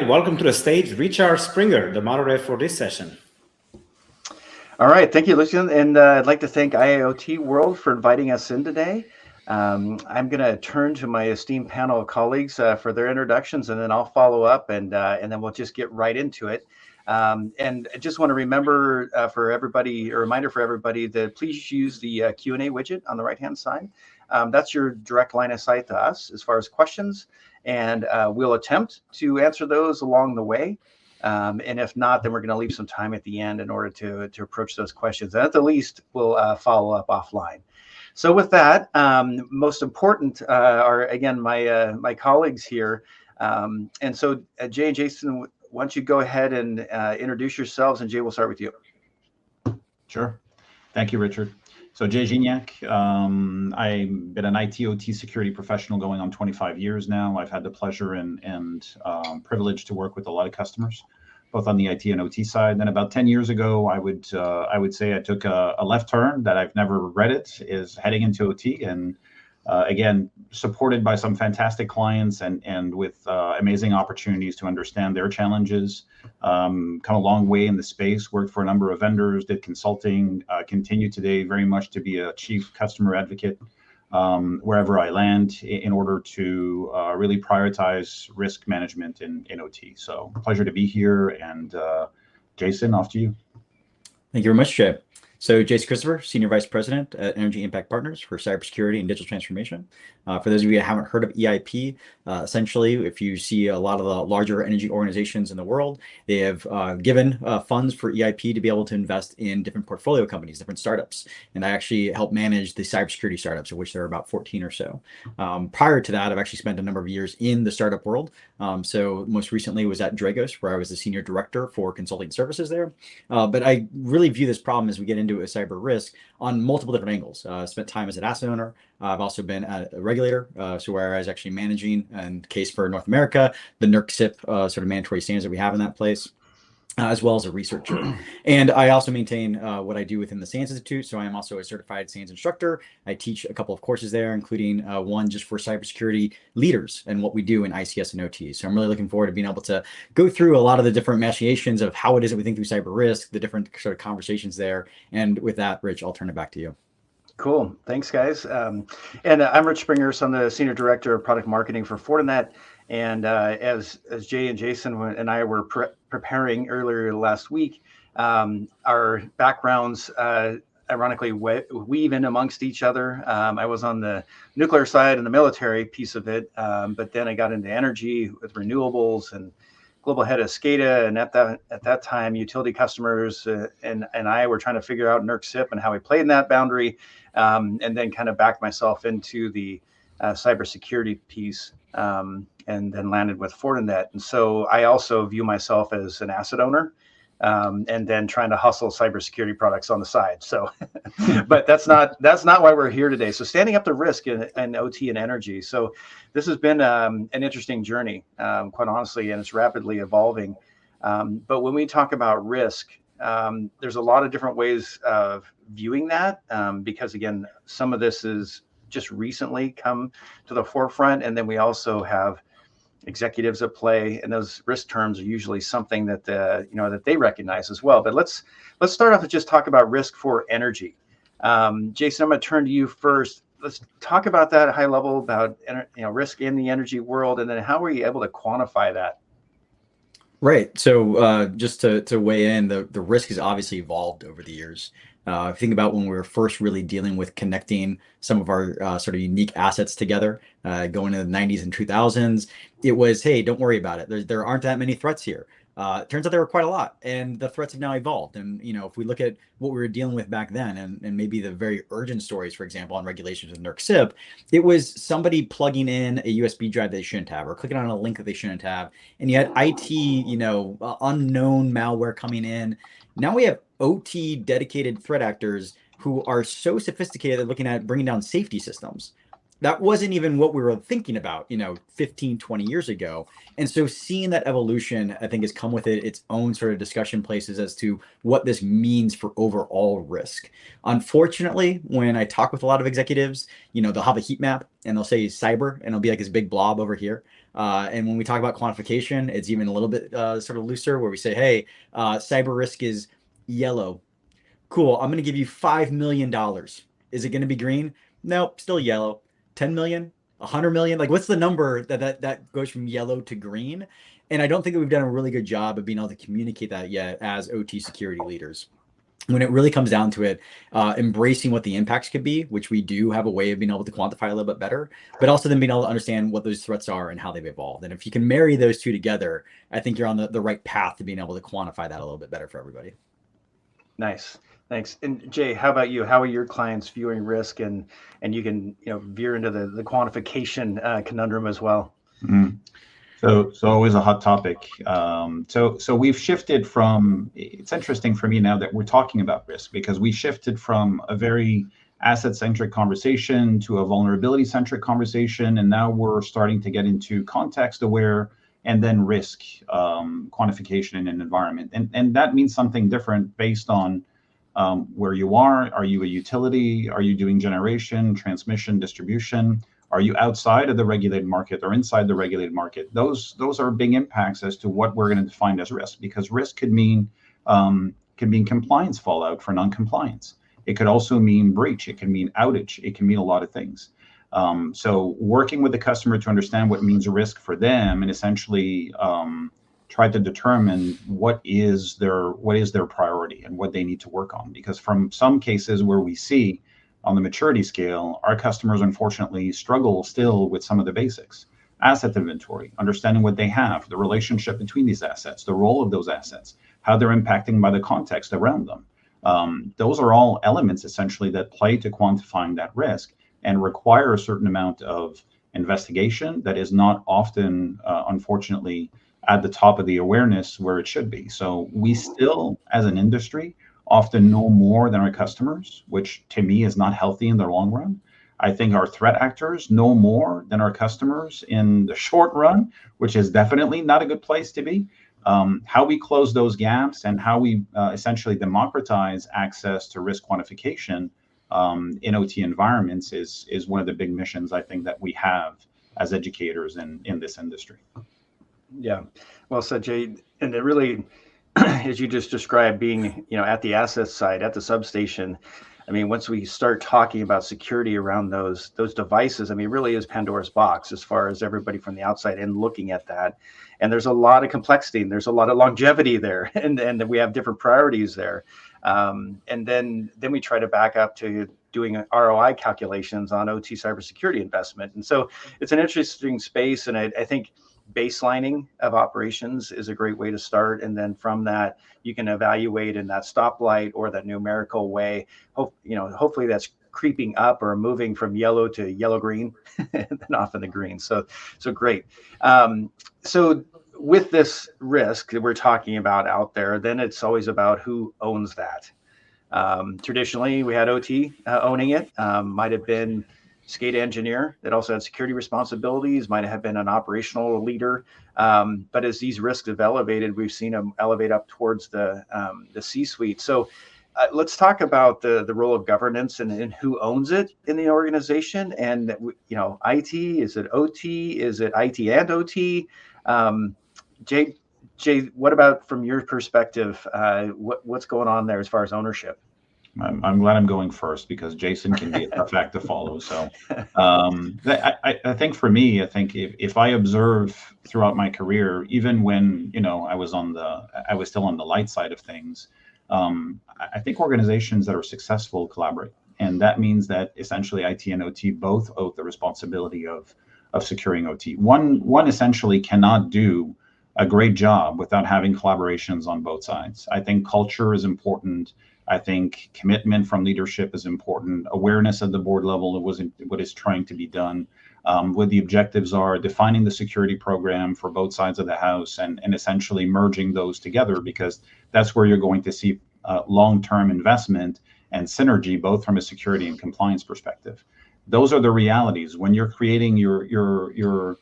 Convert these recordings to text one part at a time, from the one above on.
right, welcome to the stage, Richard Springer, the moderator for this session. All right, thank you, Lucian, and I'd like to thank IIoT World for inviting us in today. I'm going to turn to my esteemed panel of colleagues for their introductions, and then I'll follow up, and then we'll just get right into it. And I just want to remember for everybody, a reminder for everybody that please use the Q&A widget on the right-hand side. That's your direct line of sight to us as far as questions, and we'll attempt to answer those along the way. And if not, then we're going to leave some time at the end in order to approach those questions. And at the least, we'll follow up offline. So with that, most important are, again, my colleagues here. And so Jay and Jason, why don't you go ahead and introduce yourselves, and Jay, we'll start with you. Sure. Thank you, Richard. So Jay Gignac, I've been an IT/OT security professional going on 25 years now. I've had the pleasure and privilege to work with a lot of customers, both on the IT and OT side. Then about 10 years ago, I would say I took a left turn that I've never regretted, is heading into OT, and again, supported by some fantastic clients and with amazing opportunities to understand their challenges. Come a long way in the space, worked for a number of vendors, did consulting, continue today very much to be a chief customer advocate wherever I land in order to really prioritize risk management in OT. So pleasure to be here. And Jason, off to you. Thank you very much, Jay. So Jason Christopher, Senior Vice President at Energy Impact Partners for Cybersecurity and Digital Transformation. For those of you that haven't heard of EIP, essentially, if you see a lot of the larger energy organizations in the world, they have given funds for EIP to be able to invest in different portfolio companies, different startups. And I actually help manage the cybersecurity startups, of which there are about 14 or so. Prior to that, I've actually spent a number of years in the startup world. So most recently was at Dragos, where I was the Senior Director for Consulting Services there. But I really view this problem as we get into a cyber risk on multiple different angles. Spent time as an asset owner. I've also been a regulator, so where I was actually managing and case for North America, the NERC-CIP sort of mandatory standards that we have in that place, as well as a researcher. And I also maintain what I do within the SANS Institute. So I am also a certified SANS instructor. I teach a couple of courses there, including one just for cybersecurity leaders and what we do in ICS and OT. So I'm really looking forward to being able to go through a lot of the different machinations of how it is that we think through cyber risk, the different sort of conversations there. And with that, Rich, I'll turn it back to you. Cool. Thanks, guys. And I'm Rich Springer, so I'm the Senior Director of Product Marketing for Fortinet. And as Jay and Jason and I were preparing earlier last week, our backgrounds ironically weave in amongst each other. I was on the nuclear side and the military piece of it, but then I got into energy with renewables and global head of SCADA, and at that time, utility customers and I were trying to figure out NERC-CIP and how we played in that boundary, and then kind of backed myself into the cybersecurity piece. And then landed with Fortinet. And so I also view myself as an asset owner, and then trying to hustle cybersecurity products on the side. So, but that's not why we're here today. So standing up to risk in OT and energy. So this has been an interesting journey, quite honestly, and it's rapidly evolving. But when we talk about risk, there's a lot of different ways of viewing that, because again, some of this is just recently come to the forefront, and then we also have executives at play, and those risk terms are usually something that that they recognize as well. But let's start off and just talk about risk for energy. Jason, I'm going to turn to you first. Let's talk about that at a high level about risk in the energy world, and then how were you able to quantify that? Right. So just to weigh in, the risk has obviously evolved over the years. Think about when we were first really dealing with connecting some of our sort of unique assets together, going into the 90s and 2000s. It was, hey, don't worry about it. There aren't that many threats here. It turns out there were quite a lot, and the threats have now evolved. And if we look at what we were dealing with back then, and maybe the very urgent stories, for example, on regulations of NERC-CIP, it was somebody plugging in a USB drive that they shouldn't have, or clicking on a link that they shouldn't have, and you had IT, unknown malware coming in. Now we have OT dedicated threat actors who are so sophisticated they're looking at bringing down safety systems. that wasn't even what we were thinking about, 15, 20 years ago. And so seeing that evolution, I think, has come with it its own sort of discussion places as to what this means for overall risk. Unfortunately, when I talk with a lot of executives, they'll have a heat map and they'll say cyber, and it'll be like this big blob over here. And when we talk about quantification, it's even a little bit sort of looser, where we say, hey, cyber risk is yellow. Cool, I'm going to give you $5 million. Is it going to be green? Nope, still yellow. 10 million, 100 million. Like, what's the number that goes from yellow to green? And I don't think that we've done a really good job of being able to communicate that yet as OT security leaders. When it really comes down to it, embracing what the impacts could be, which we do have a way of being able to quantify a little bit better, but also then being able to understand what those threats are and how they've evolved. And if you can marry those two together, I think you're on the right path to being able to quantify that a little bit better for everybody. Nice. Thanks. And Jay, how about you? How are your clients viewing risk, and you can veer into the quantification conundrum as well? Mm-hmm. So always a hot topic. So we've shifted from. It's interesting for me now that we're talking about risk, because we shifted from a very asset-centric conversation to a vulnerability-centric conversation, and now we're starting to get into context-aware and then risk quantification in an environment, and that means something different based on where you are. Are you a utility? Are you doing generation, transmission, distribution? Are you outside of the regulated market or inside the regulated market? Those are big impacts as to what we're going to define as risk, because risk could mean compliance fallout for non-compliance. It could also mean breach. It can mean outage. It can mean a lot of things. So working with the customer to understand what means risk for them, and essentially try to determine what is their priority and what they need to work on. Because from some cases where we see on the maturity scale, our customers unfortunately struggle still with some of the basics. Asset inventory, understanding what they have, the relationship between these assets, the role of those assets, how they're impacting by the context around them. Those are all elements essentially that play to quantifying that risk and require a certain amount of investigation that is not often, unfortunately, at the top of the awareness where it should be. So we still, as an industry, often know more than our customers, which to me is not healthy in the long run. I think our threat actors know more than our customers in the short run, which is definitely not a good place to be. How we close those gaps and how we essentially democratize access to risk quantification in OT environments is one of the big missions I think that we have as educators in this industry. Yeah, well said, Jay. And it really, as you just described, being at the asset side, at the substation. I mean, once we start talking about security around those devices, I mean, it really is Pandora's box as far as everybody from the outside in looking at that. And there's a lot of complexity, and there's a lot of longevity there, and we have different priorities there. And then we try to back up to doing ROI calculations on OT cybersecurity investment. And so it's an interesting space, and I think baselining of operations is a great way to start. And then from that, you can evaluate in that stoplight or that numerical way. Hopefully that's creeping up or moving from yellow to yellow green and then off in the green. So great. So with this risk that we're talking about out there, then it's always about who owns that. Traditionally, we had OT owning it. Might have been SCADA engineer that also had security responsibilities, might have been an operational leader. But as these risks have elevated, we've seen them elevate up towards the C-suite. So let's talk about the role of governance and who owns it in the organization. And, IT, is it OT? Is it IT and OT? Jay, what about from your perspective, what's going on there as far as ownership? I'm glad I'm going first, because Jason can be a tough act to follow. So I think for me, if I observe throughout my career, even when I was still on the light side of things, I think organizations that are successful collaborate, and that means that essentially IT and OT both owe the responsibility of securing OT. One essentially cannot do a great job without having collaborations on both sides. I think culture is important. I think commitment from leadership is important. Awareness at the board level of what is trying to be done. What the objectives are, defining the security program for both sides of the house, and essentially merging those together, because that's where you're going to see long-term investment and synergy, both from a security and compliance perspective. those are the realities. When you're creating your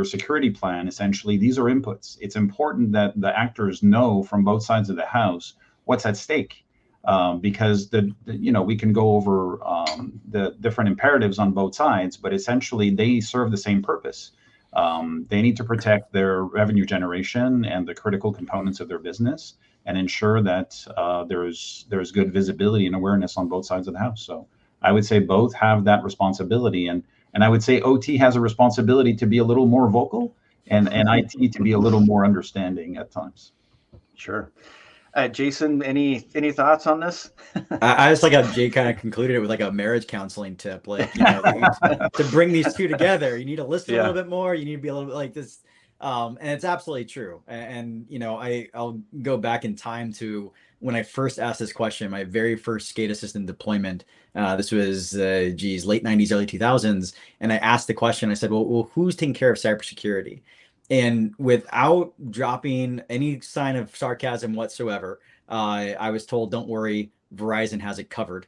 security plan, essentially, these are inputs. It's important that the actors know from both sides of the house what's at stake, because we can go over the different imperatives on both sides, but essentially they serve the same purpose. They need to protect their revenue generation and the critical components of their business, and ensure that there's good visibility and awareness on both sides of the house. So I would say both have that responsibility, and I would say OT has a responsibility to be a little more vocal, and IT to be a little more understanding at times. Sure. Jason, any thoughts on this? I just like how Jay kind of concluded it with like a marriage counseling tip, like, to bring these two together, you need to listen a little bit more. You need to be a little bit like this. And it's absolutely true. And I'll go back in time to when I first asked this question, my very first SCADA assistant deployment. This was, late 90s, early 2000s. And I asked the question, I said, well, who's taking care of cybersecurity? And without dropping any sign of sarcasm whatsoever, I was told, don't worry, Verizon has it covered.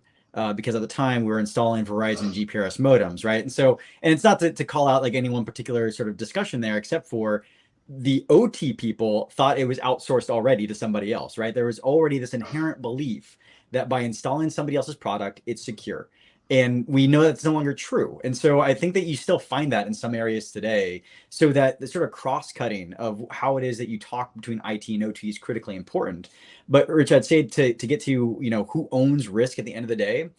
Because at the time we were installing Verizon GPRS modems, right? And it's not to call out like any one particular sort of discussion there, except for the OT people thought it was outsourced already to somebody else, right? There was already this inherent belief that by installing somebody else's product, it's secure. And we know that's no longer true. And so I think that you still find that in some areas today, so that the sort of cross-cutting of how it is that you talk between IT and OT is critically important. But Rich, I'd say to get to, who owns risk at the end of the day,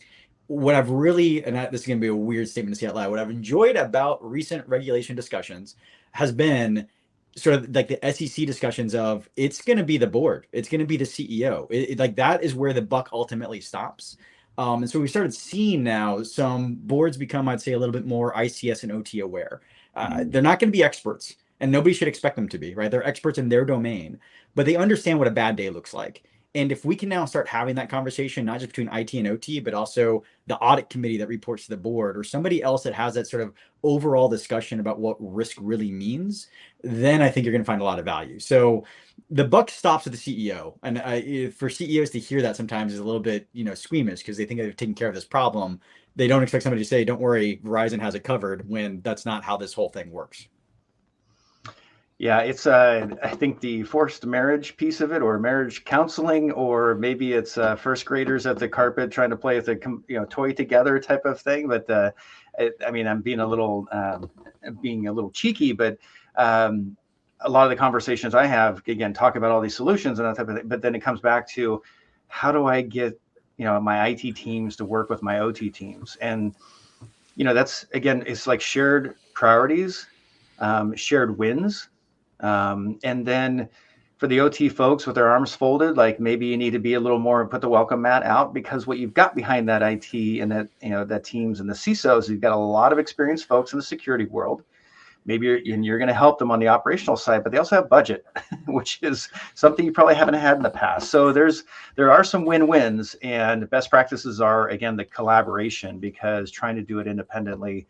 what I've really, and this is going to be a weird statement to say out loud, what I've enjoyed about recent regulation discussions has been sort of like the SEC discussions of, it's going to be the board, it's going to be the CEO. Like that is where the buck ultimately stops. And so we started seeing now some boards become, I'd say, a little bit more ICS and OT aware. They're not going to be experts, and nobody should expect them to be, right? They're experts in their domain, but they understand what a bad day looks like. And if we can now start having that conversation, not just between IT and OT, but also the audit committee that reports to the board, or somebody else that has that sort of overall discussion about what risk really means, then I think you're going to find a lot of value. So the buck stops at the CEO. And for CEOs to hear that sometimes is a little bit, squeamish, because they think they've taken care of this problem. They don't expect somebody to say, don't worry, Verizon has it covered, when that's not how this whole thing works. Yeah, it's I think the forced marriage piece of it, or marriage counseling, or maybe it's first graders at the carpet trying to play with a toy together type of thing. But I'm being a little cheeky, but a lot of the conversations I have, again, talk about all these solutions and that type of thing. But then it comes back to, how do I get my IT teams to work with my OT teams? And that's, again, it's like shared priorities, shared wins. And then for the OT folks with their arms folded, like maybe you need to be a little more, put the welcome mat out, because what you've got behind that IT and that, that teams and the CISOs, you've got a lot of experienced folks in the security world. Maybe you're going to help them on the operational side, but they also have budget, which is something you probably haven't had in the past. So there are some win-wins, and best practices are, again, the collaboration, because trying to do it independently,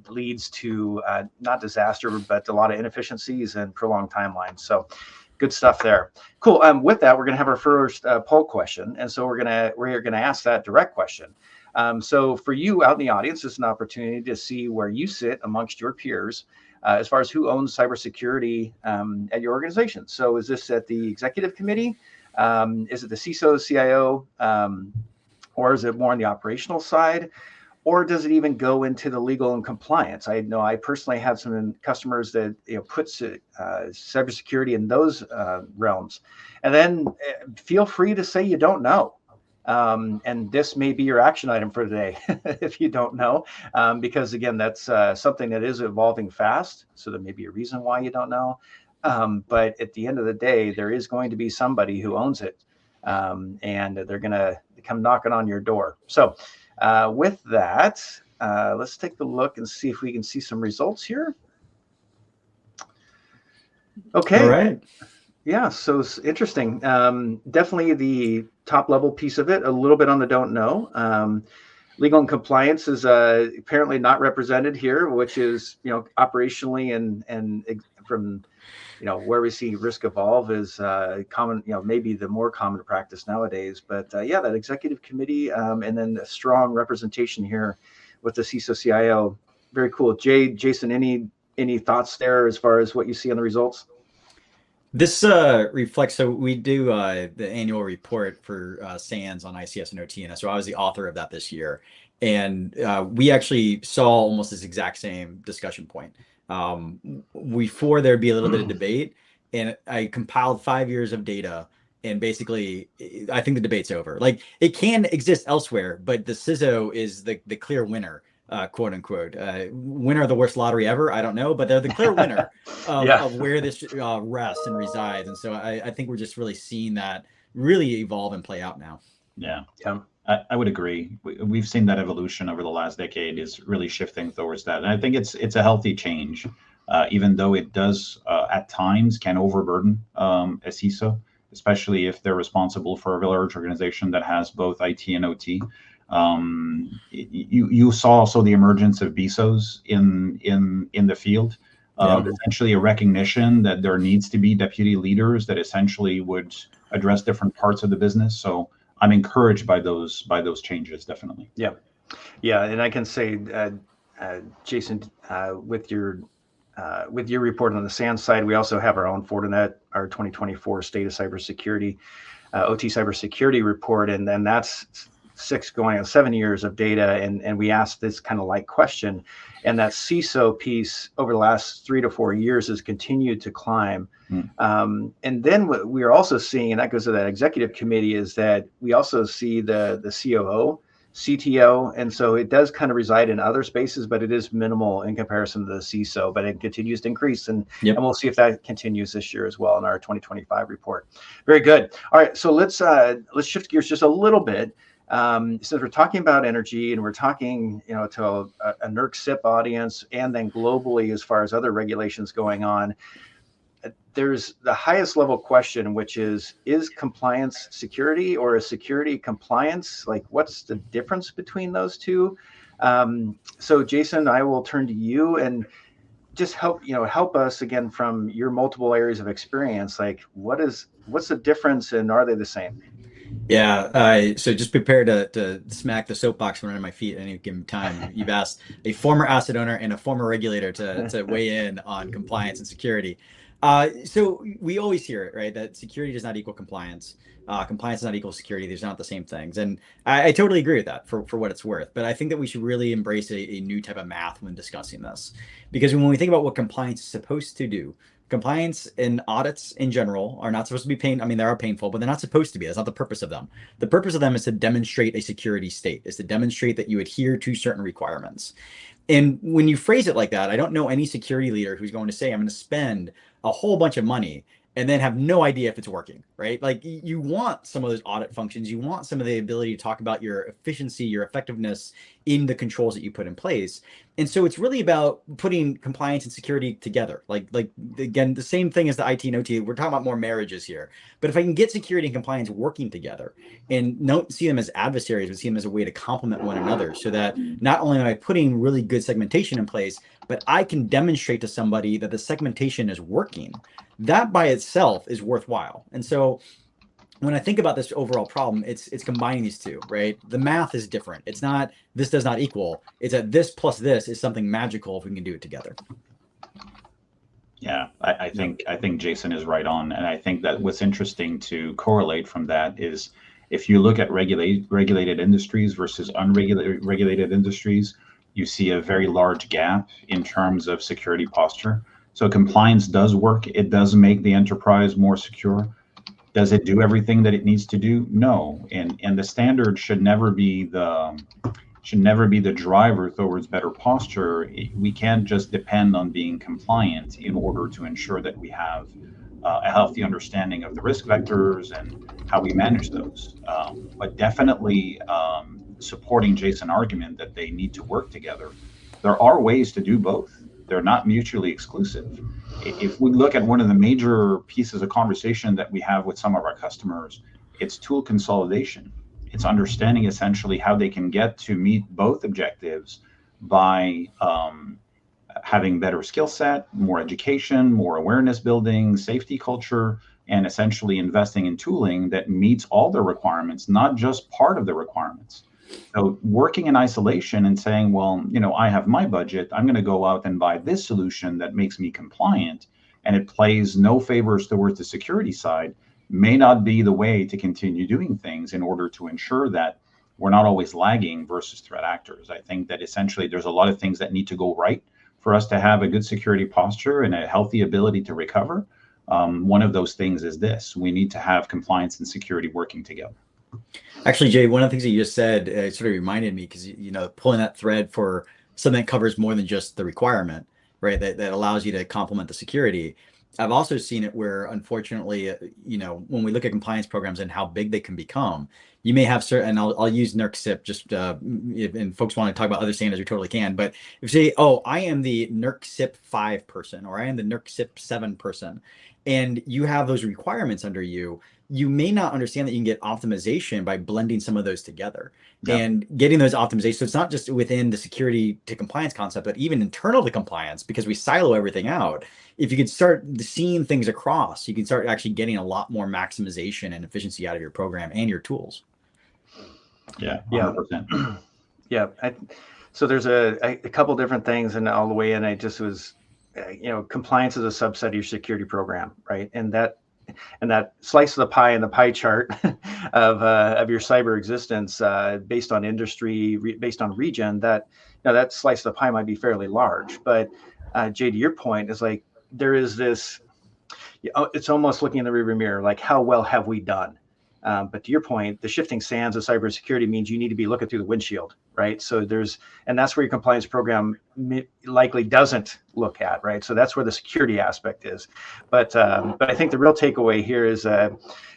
leads to not disaster, but a lot of inefficiencies and prolonged timelines. So good stuff there. Cool. With that, we're going to have our first poll question. And so we're going to ask that direct question. So for you out in the audience, it's an opportunity to see where you sit amongst your peers as far as who owns cybersecurity at your organization. So is this at the executive committee? Is it the CISO, CIO, or is it more on the operational side? Or does it even go into the legal and compliance? I know I personally have some customers that puts cybersecurity in those realms. And then feel free to say you don't know. And this may be your action item for today if you don't know, because again, that's something that is evolving fast. So there may be a reason why you don't know. But at the end of the day, there is going to be somebody who owns it, and they're going to come knocking on your door. So with that, let's take a look and see if we can see some results here. Okay. All right. Yeah, so it's interesting. Definitely the top level piece of it, a little bit on the don't know. Legal and compliance is apparently not represented here, which is, operationally and from where we see risk evolve is common, maybe the more common practice nowadays. But yeah, that executive committee and then a strong representation here with the CISO CIO. Very cool. Jason, any thoughts there as far as what you see on the results? This reflects, so we do the annual report for SANS on ICS and OT, and so I was the author of that this year. And we actually saw almost this exact same discussion point. Before there'd be a little bit of debate, and I compiled 5 years of data, and basically, I think the debate's over. Like, it can exist elsewhere, but the CISO is the clear winner. Quote unquote, winner of the worst lottery ever. I don't know, but they're the clear winner of where this rests and resides. And so I think we're just really seeing that really evolve and play out now. Yeah. I would agree. We've seen that evolution over the last decade is really shifting towards that. And I think it's a healthy change, even though it does at times can overburden a CISO, especially if they're responsible for a large organization that has both IT and OT. You saw also the emergence of BISOs in the field, essentially a recognition that there needs to be deputy leaders that essentially would address different parts of the business. So I'm encouraged by those changes, definitely. Yeah, and I can say, Jason, with your report on the SANS side, we also have our own Fortinet, our 2024 State of Cybersecurity, OT Cybersecurity report, and then that's 7 years of data, and we asked this kind of like question, and that CISO piece over the last 3 to 4 years has continued to climb. And then what we are also seeing, and that goes to that executive committee, is that we also see the COO, CTO, and so it does kind of reside in other spaces, but it is minimal in comparison to the CISO, but it continues to increase, and we'll see if that continues this year as well in our 2025 report. Very good. All right, so let's shift gears just a little bit. Since we're talking about energy and we're talking, to a NERC SIP audience, and then globally as far as other regulations going on, there's the highest level question, which is compliance security, or is security compliance? Like, what's the difference between those two? So Jason, I will turn to you and just help us again from your multiple areas of experience. Like, what's the difference, and are they the same? Yeah, so just prepare to smack the soapbox from under my feet at any given time. You've asked a former asset owner and a former regulator to weigh in on compliance and security. So we always hear it, right? That security does not equal compliance. Compliance does not equal security. These are not the same things. And I totally agree with that for what it's worth. But I think that we should really embrace a new type of math when discussing this. Because when we think about what compliance is supposed to do, compliance and audits in general are not supposed to be painful. I mean, they are painful, but they're not supposed to be. That's not the purpose of them. The purpose of them is to demonstrate a security state, is to demonstrate that you adhere to certain requirements. And when you phrase it like that, I don't know any security leader who's going to say, I'm going to spend a whole bunch of money and then have no idea if it's working, right? Like, you want some of those audit functions. You want some of the ability to talk about your efficiency, your effectiveness in the controls that you put in place. And so it's really about putting compliance and security together. Like again, the same thing as the IT and OT. We're talking about more marriages here. But if I can get security and compliance working together and don't see them as adversaries, but see them as a way to complement one another, so that not only am I putting really good segmentation in place, but I can demonstrate to somebody that the segmentation is working, that by itself is worthwhile. And so when I think about this overall problem, it's combining these two, right? The math is different. It's not this does not equal. It's that this plus this is something magical if we can do it together. Yeah, I think Jason is right on, and I think that what's interesting to correlate from that is if you look at regulated industries versus unregulated industries, you see a very large gap in terms of security posture. So compliance does work. It does make the enterprise more secure. Does it do everything that it needs to do? No. And the standard should never be the driver towards better posture. We can't just depend on being compliant in order to ensure that we have a healthy understanding of the risk vectors and how we manage those. But definitely supporting Jason's argument that they need to work together. There are ways to do both. They're not mutually exclusive. If we look at one of the major pieces of conversation that we have with some of our customers, it's tool consolidation. It's understanding essentially how they can get to meet both objectives by having better skill set, more education, more awareness building, safety culture, and essentially investing in tooling that meets all the requirements, not just part of the requirements. So working in isolation and saying, well, I have my budget, I'm going to go out and buy this solution that makes me compliant, and it plays no favors towards the security side, may not be the way to continue doing things in order to ensure that we're not always lagging versus threat actors. I think that essentially there's a lot of things that need to go right for us to have a good security posture and a healthy ability to recover. One of those things is this: we need to have compliance and security working together. Actually, Jay, one of the things that you just said sort of reminded me, because pulling that thread for something that covers more than just the requirement, right? That allows you to complement the security. I've also seen it where, unfortunately, when we look at compliance programs and how big they can become, you may have certain, and I'll use NERC CIP just, and folks want to talk about other standards, we totally can. But if you say, oh, I am the NERC CIP 5 person, or I am the NERC CIP 7 person, and you have those requirements under you, you may not understand that you can get optimization by blending some of those together and getting those optimizations. So it's not just within the security to compliance concept, but even internal to compliance, because we silo everything out. If you could start seeing things across, you can start actually getting a lot more maximization and efficiency out of your program and your tools. Yeah, 100%. Yeah. So there's a couple different things, and all the way in, I just was, compliance is a subset of your security program, right? And that slice of the pie in the pie chart of your cyber existence, based on industry, based on region, that slice of the pie might be fairly large. But Jay, to your point, is like there is this. It's almost looking in the rearview mirror, like how well have we done? But to your point, the shifting sands of cybersecurity means you need to be looking through the windshield, right? So and that's where your compliance program likely doesn't look at, right? So that's where the security aspect is. But I think the real takeaway here is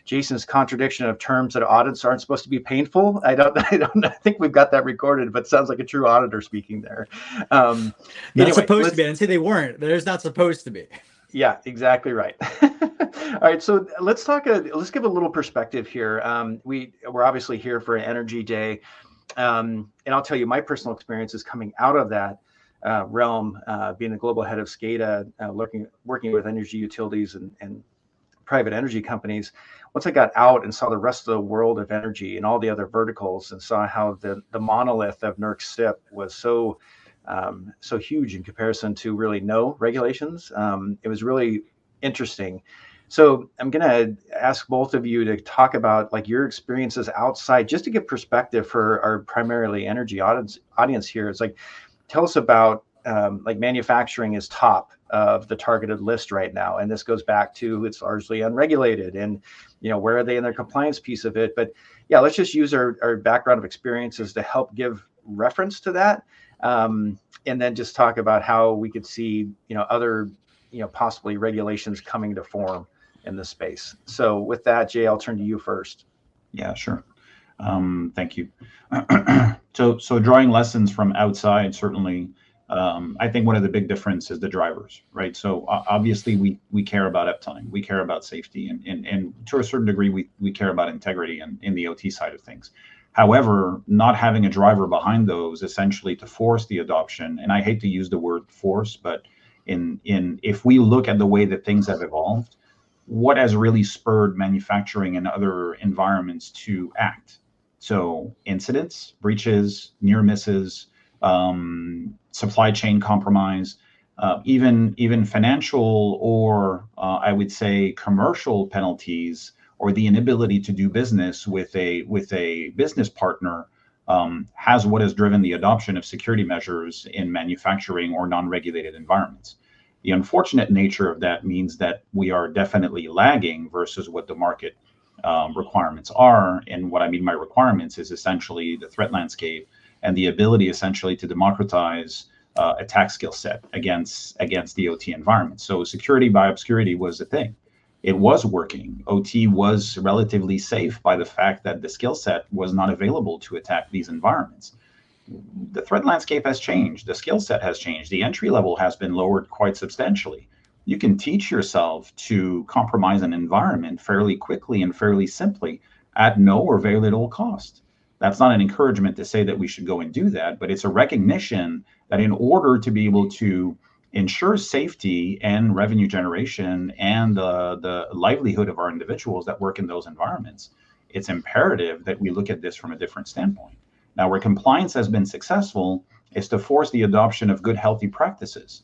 Jason's contradiction of terms that audits aren't supposed to be painful. I think we've got that recorded, but it sounds like a true auditor speaking there. Not supposed to be. I didn't say they weren't. There's not supposed to be. Yeah, exactly right. All right, so let's give a little perspective here. We're obviously here for an Energy Day, and I'll tell you my personal experience is coming out of that realm, being the global head of SCADA, working with energy utilities and private energy companies. Once I got out and saw the rest of the world of energy and all the other verticals, and saw how the monolith of NERC CIP was so huge in comparison to really no regulations. It was really interesting. So I'm going to ask both of you to talk about like your experiences outside, just to get perspective for our primarily energy audience here. It's like, tell us about like manufacturing is top of the targeted list right now. And this goes back to it's largely unregulated, and where are they in their compliance piece of it? But yeah, let's just use our background of experiences to help give reference to that. And then just talk about how we could see, other, possibly regulations coming to form in this space. So with that, Jay, I'll turn to you first. Yeah, sure. Thank you. So drawing lessons from outside, certainly, I think one of the big differences is the drivers, right? So obviously we care about uptime, we care about safety, and to a certain degree, we care about integrity in the OT side of things. However, not having a driver behind those essentially to force the adoption, and I hate to use the word force, but if we look at the way that things have evolved, what has really spurred manufacturing and other environments to act? So incidents, breaches, near misses, supply chain compromise, even financial or I would say commercial penalties, or the inability to do business with a business partner, has what has driven the adoption of security measures in manufacturing or non-regulated environments. The unfortunate nature of that means that we are definitely lagging versus what the market requirements are. And what I mean by requirements is essentially the threat landscape and the ability essentially to democratize attack skill set against the OT environment. So security by obscurity was a thing. It was working. OT was relatively safe by the fact that the skill set was not available to attack these environments. The threat landscape has changed. The skill set has changed. The entry level has been lowered quite substantially. You can teach yourself to compromise an environment fairly quickly and fairly simply at no or very little cost. That's not an encouragement to say that we should go and do that, but it's a recognition that in order to be able to ensures safety and revenue generation and the livelihood of our individuals that work in those environments, it's imperative that we look at this from a different standpoint. Now, where compliance has been successful is to force the adoption of good, healthy practices.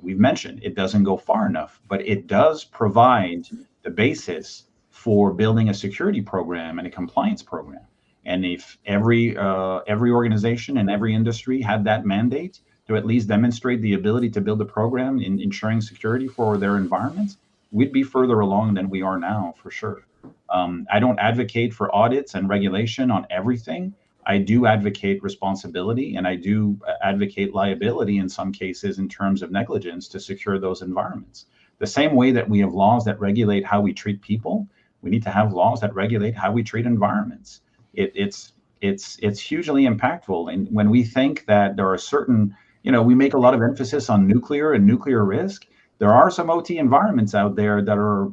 We've mentioned it doesn't go far enough, but it does provide the basis for building a security program and a compliance program. And if every organization and every industry had that mandate to at least demonstrate the ability to build a program in ensuring security for their environments, we'd be further along than we are now, for sure. I don't advocate for audits and regulation on everything. I do advocate responsibility, and I do advocate liability in some cases in terms of negligence to secure those environments. The same way that we have laws that regulate how we treat people, we need to have laws that regulate how we treat environments. It's hugely impactful. And when we think that there are certain, we make a lot of emphasis on nuclear and nuclear risk. There are some OT environments out there that are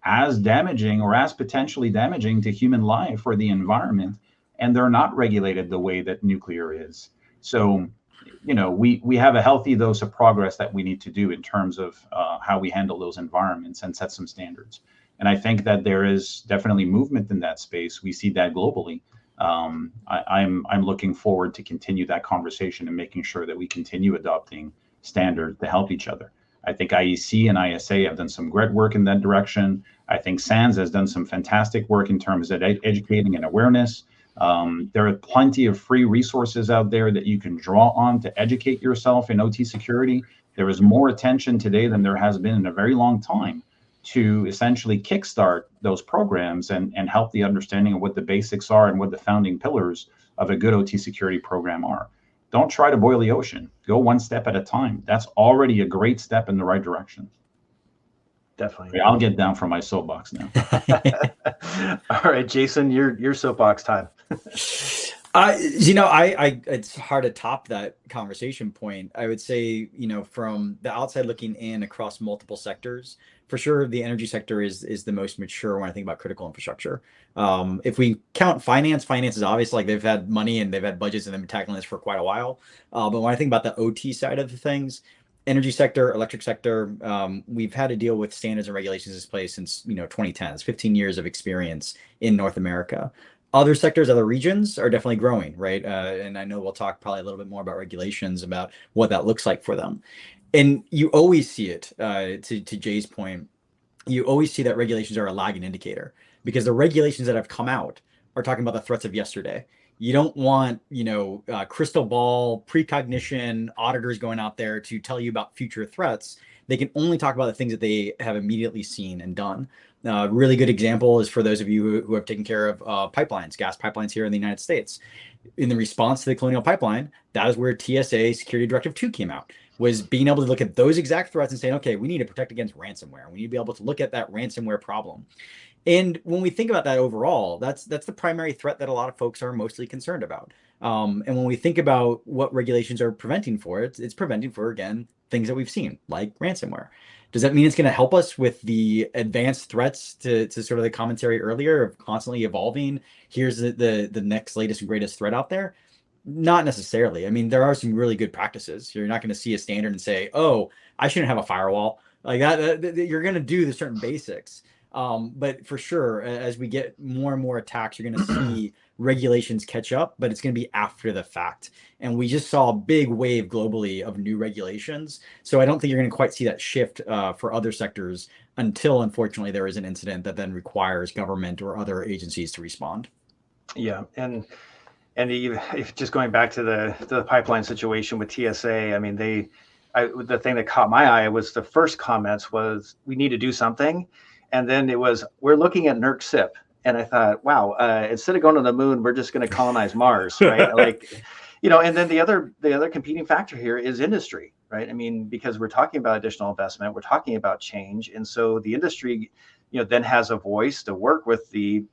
as damaging or as potentially damaging to human life or the environment, and they're not regulated the way that nuclear is. So, we have a healthy dose of progress that we need to do in terms of how we handle those environments and set some standards. And I think that there is definitely movement in that space. We see that globally. I'm looking forward to continue that conversation and making sure that we continue adopting standards to help each other. I think IEC and ISA have done some great work in that direction. I think SANS has done some fantastic work in terms of educating and awareness. There are plenty of free resources out there that you can draw on to educate yourself in OT security. There is more attention today than there has been in a very long time to essentially kickstart those programs and help the understanding of what the basics are and what the founding pillars of a good OT security program are. Don't try to boil the ocean. Go one step at a time. That's already a great step in the right direction. Definitely. I'll get down from my soapbox now. All right, Jason, your soapbox time. It's hard to top that conversation point. I would say, from the outside looking in across multiple sectors, for sure, the energy sector is the most mature when I think about critical infrastructure. If we count finance is obvious, like they've had money and they've had budgets and they've been tackling this for quite a while. But when I think about the OT side of the things, energy sector, electric sector, we've had to deal with standards and regulations in place since 2010. It's 15 years of experience in North America. Other sectors, other regions are definitely growing, right? And I know we'll talk probably a little bit more about regulations, about what that looks like for them. And you always see it, to Jay's point, you always see that regulations are a lagging indicator, because the regulations that have come out are talking about the threats of yesterday. You don't want, crystal ball, precognition, auditors going out there to tell you about future threats. They can only talk about the things that they have immediately seen and done. A really good example is for those of you who have taken care of pipelines, gas pipelines here in the United States. In the response to the Colonial Pipeline, that is where TSA Security Directive 2 came out, was being able to look at those exact threats and saying, okay, we need to protect against ransomware. We need to be able to look at that ransomware problem. And when we think about that overall, that's the primary threat that a lot of folks are mostly concerned about. And when we think about what regulations are preventing for, it's preventing for, again, things that we've seen, like ransomware. Does that mean it's going to help us with the advanced threats to sort of the commentary earlier of constantly evolving? Here's the next latest and greatest threat out there. Not necessarily. I mean, there are some really good practices. You're not going to see a standard and say, oh, I shouldn't have a firewall like that. You're going to do the certain basics. But for sure, as we get more and more attacks, you're going to see regulations catch up, but it's going to be after the fact. And we just saw a big wave globally of new regulations. So I don't think you're going to quite see that shift for other sectors until, unfortunately, there is an incident that then requires government or other agencies to respond. Yeah. And if just going back to the pipeline situation with TSA, I mean, the thing that caught my eye was the first comments was, we need to do something. And then it was, we're looking at NERC CIP. And I thought, wow, instead of going to the moon, we're just going to colonize Mars, right? And then the other competing factor here is industry, right? I mean, because we're talking about additional investment, we're talking about change. And so the industry, then has a voice to work with the,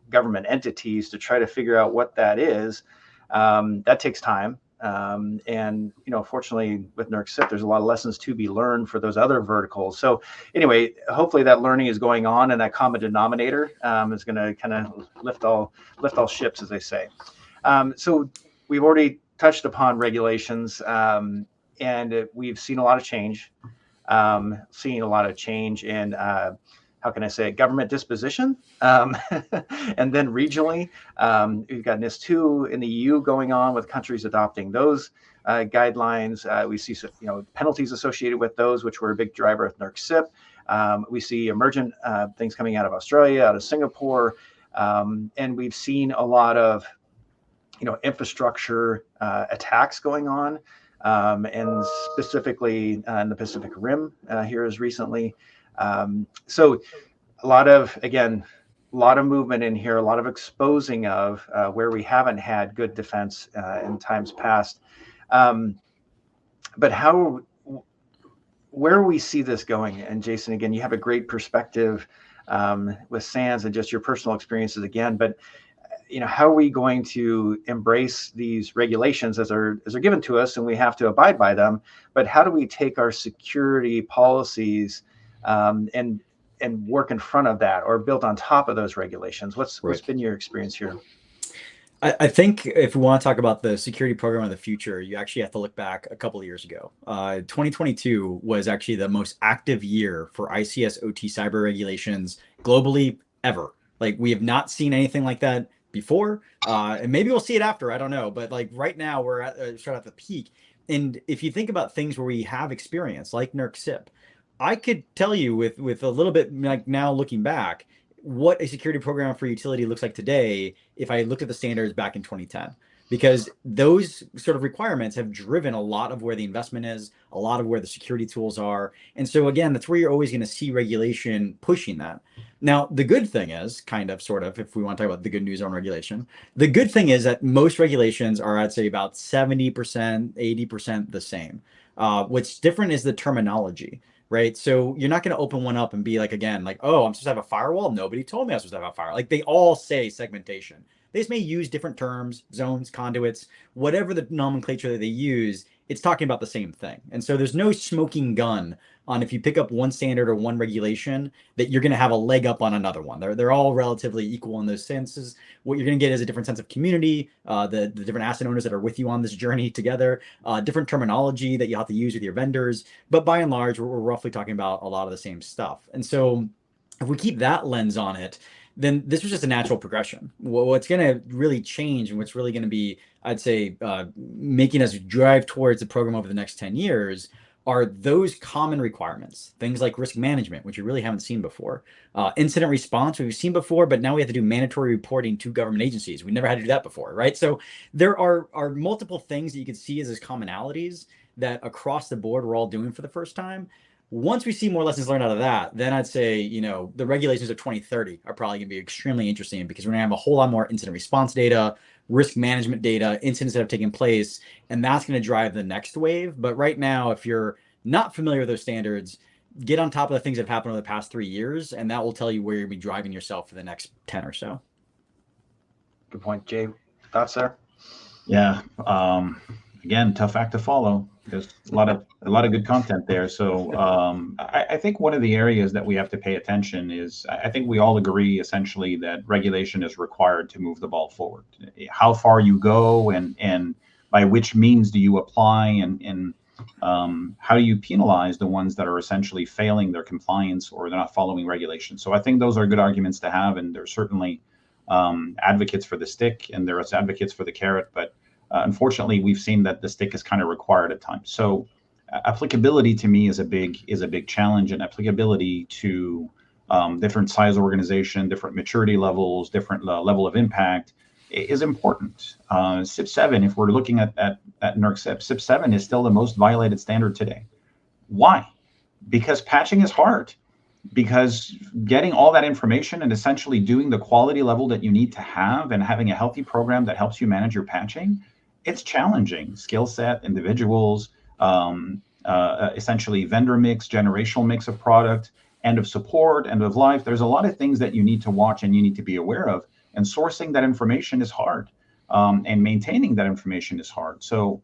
government entities to try to figure out what that is. That takes time. And fortunately with NERC CIP, there's a lot of lessons to be learned for those other verticals. So anyway, hopefully that learning is going on, and that common denominator is going to kind of lift all ships, as they say. So we've already touched upon regulations. we've seen a lot of change, in how can I say it, government disposition, and then regionally, we've got NIS2 in the EU going on with countries adopting those guidelines. We see penalties associated with those, which were a big driver of NERC-CIP. We see emergent things coming out of Australia, out of Singapore, and we've seen a lot of infrastructure attacks going on, and specifically in the Pacific Rim here as recently. So a lot of movement in here, a lot of exposing of where we haven't had good defense in times past. But where we see this going, and Jason, again, you have a great perspective with SANS and just your personal experiences again, but how are we going to embrace these regulations as they're given to us, and we have to abide by them, but how do we take our security policies and work in front of that or build on top of those regulations? What's been your experience here? I think if we want to talk about the security program of the future, you actually have to look back a couple of years ago. 2022 was actually the most active year for ICS OT cyber regulations globally ever. Like, we have not seen anything like that before, and maybe we'll see it after, I don't know. But like right now we're at the peak. And if you think about things where we have experience like NERC-CIP, I could tell you with a little bit, like, now looking back, what a security program for utility looks like today if I looked at the standards back in 2010, because those sort of requirements have driven a lot of where the investment is, a lot of where the security tools are. And so again, that's where you're always going to see regulation pushing that. Now, the good thing is, if we want to talk about the good news on regulation, the good thing is that most regulations are, I'd say, about 70%, 80% the same. What's different is the terminology. Right. So you're not going to open one up and be like, again, like, oh, I'm supposed to have a firewall. Nobody told me I was supposed to have a firewall. Like, they all say segmentation. They just may use different terms, zones, conduits, whatever the nomenclature that they use, it's talking about the same thing. And so there's no smoking gun on if you pick up one standard or one regulation that you're going to have a leg up on another one. They're all relatively equal in those senses. What you're going to get is a different sense of community, the different asset owners that are with you on this journey together, different terminology that you have to use with your vendors. But by and large, we're roughly talking about a lot of the same stuff. And so if we keep that lens on it, then this was just a natural progression. What's going to really change, and what's really going to be, I'd say, making us drive towards the program over the next 10 years are those common requirements, things like risk management, which you really haven't seen before, incident response, we've seen before, but now we have to do mandatory reporting to government agencies. We never had to do that before, right? So there are multiple things that you can see as commonalities that across the board we're all doing for the first time. Once we see more lessons learned out of that, then I'd say, the regulations of 2030 are probably going to be extremely interesting, because we're going to have a whole lot more incident response data, risk management data, incidents that have taken place, and that's going to drive the next wave. But right now, if you're not familiar with those standards, get on top of the things that have happened over the past 3 years, and that will tell you where you're going to be driving yourself for the next 10 or so. Good point. Jay, thoughts there? Yeah. Again, tough act to follow. There's a lot of good content there. So I think one of the areas that we have to pay attention is, I think we all agree essentially that regulation is required to move the ball forward. How far you go and by which means do you apply, and how do you penalize the ones that are essentially failing their compliance or they're not following regulations. So I think those are good arguments to have, and there's certainly advocates for the stick and there's advocates for the carrot, but unfortunately, we've seen that the stick is kind of required at times. So applicability to me is a big challenge, and applicability to different size organization, different maturity levels, different level of impact is important. CIP7, if we're looking at NERC-CIP, CIP7 is still the most violated standard today. Why? Because patching is hard. Because getting all that information and essentially doing the quality level that you need to have and having a healthy program that helps you manage your patching, it's challenging. Skill set, individuals, essentially vendor mix, generational mix of product, end of support, end of life. There's a lot of things that you need to watch and you need to be aware of. And sourcing that information is hard. And maintaining that information is hard. So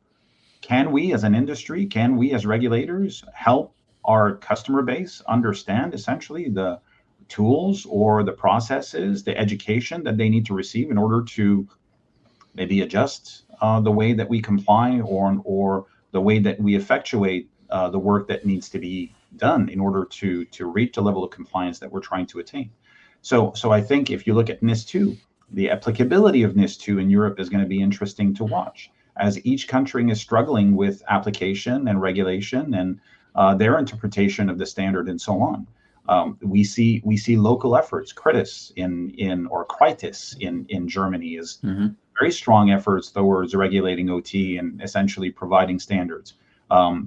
can we as an industry, can we as regulators help our customer base understand essentially the tools or the processes, the education that they need to receive in order to maybe adjust the way that we comply or the way that we effectuate the work that needs to be done in order to reach the level of compliance that we're trying to attain. So I think if you look at NIS2, the applicability of NIS2 in Europe is going to be interesting to watch, as each country is struggling with application and regulation and their interpretation of the standard and so on. We see local efforts. CRITIS or CRITIS in Germany is very strong efforts towards regulating OT and essentially providing standards.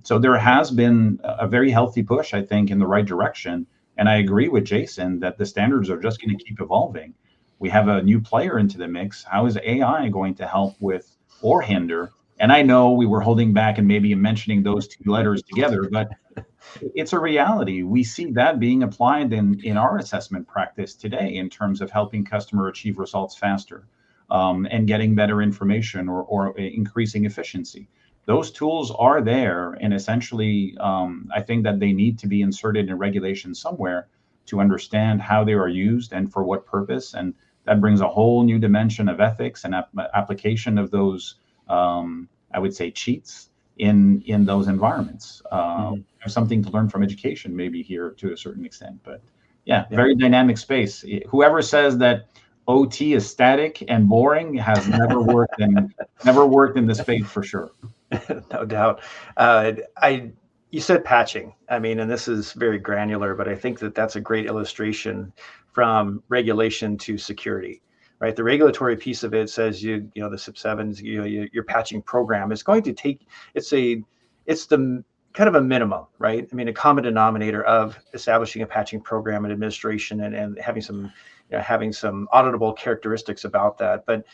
So there has been a very healthy push, I think, in the right direction. And I agree with Jason that the standards are just going to keep evolving. We have a new player into the mix. How is AI going to help with or hinder? And I know we were holding back and maybe mentioning those two letters together, but it's a reality. We see that being applied in our assessment practice today in terms of helping customer achieve results faster and getting better information or increasing efficiency. Those tools are there, and essentially, I think that they need to be inserted in regulation somewhere to understand how they are used and for what purpose. And that brings a whole new dimension of ethics and application of those, I would say, cheats in those environments. There's something to learn from education maybe here to a certain extent, but yeah, very dynamic space. Whoever says that OT is static and boring has never worked in the space for sure. No doubt. You said patching. I mean, and this is very granular, but I think that that's a great illustration from regulation to security, right? The regulatory piece of it says the SIP7s, your patching program is going to take. It's the kind of a minimum, right? I mean, a common denominator of establishing a patching program and administration and having some auditable characteristics about that. But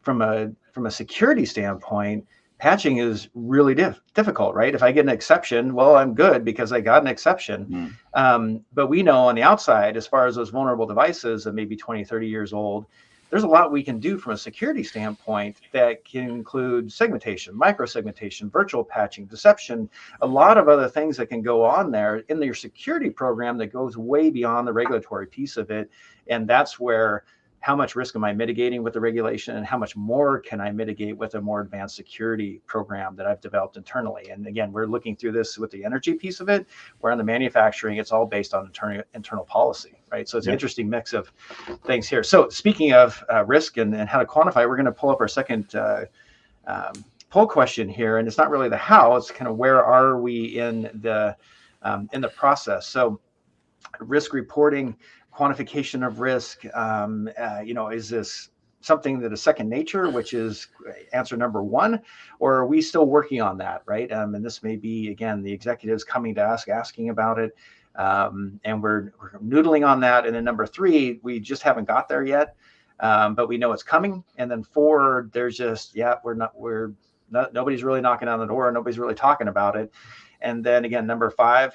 from a security standpoint, patching is really difficult, right? If I get an exception, well, I'm good because I got an exception. But we know on the outside, as far as those vulnerable devices that may be 20, 30 years old, there's a lot we can do from a security standpoint that can include segmentation, micro-segmentation, virtual patching, deception, a lot of other things that can go on there in your security program that goes way beyond the regulatory piece of it. And that's where how much risk am I mitigating with the regulation and how much more can I mitigate with a more advanced security program that I've developed internally. And again, we're looking through this with the energy piece of it, where on the manufacturing, it's all based on internal policy, right? So it's an interesting mix of things here. So speaking of risk and how to quantify, we're going to pull up our second poll question here. And it's not really the how, it's kind of where are we in the process. So risk reporting, quantification of risk, is this something that is second nature, which is answer number one, or are we still working on that, right? And this may be, again, the executives coming to us, asking about it, and we're noodling on that. And then number three, we just haven't got there yet, but we know it's coming. And then four, there's just, nobody's really knocking on the door, nobody's really talking about it. And then again, number five,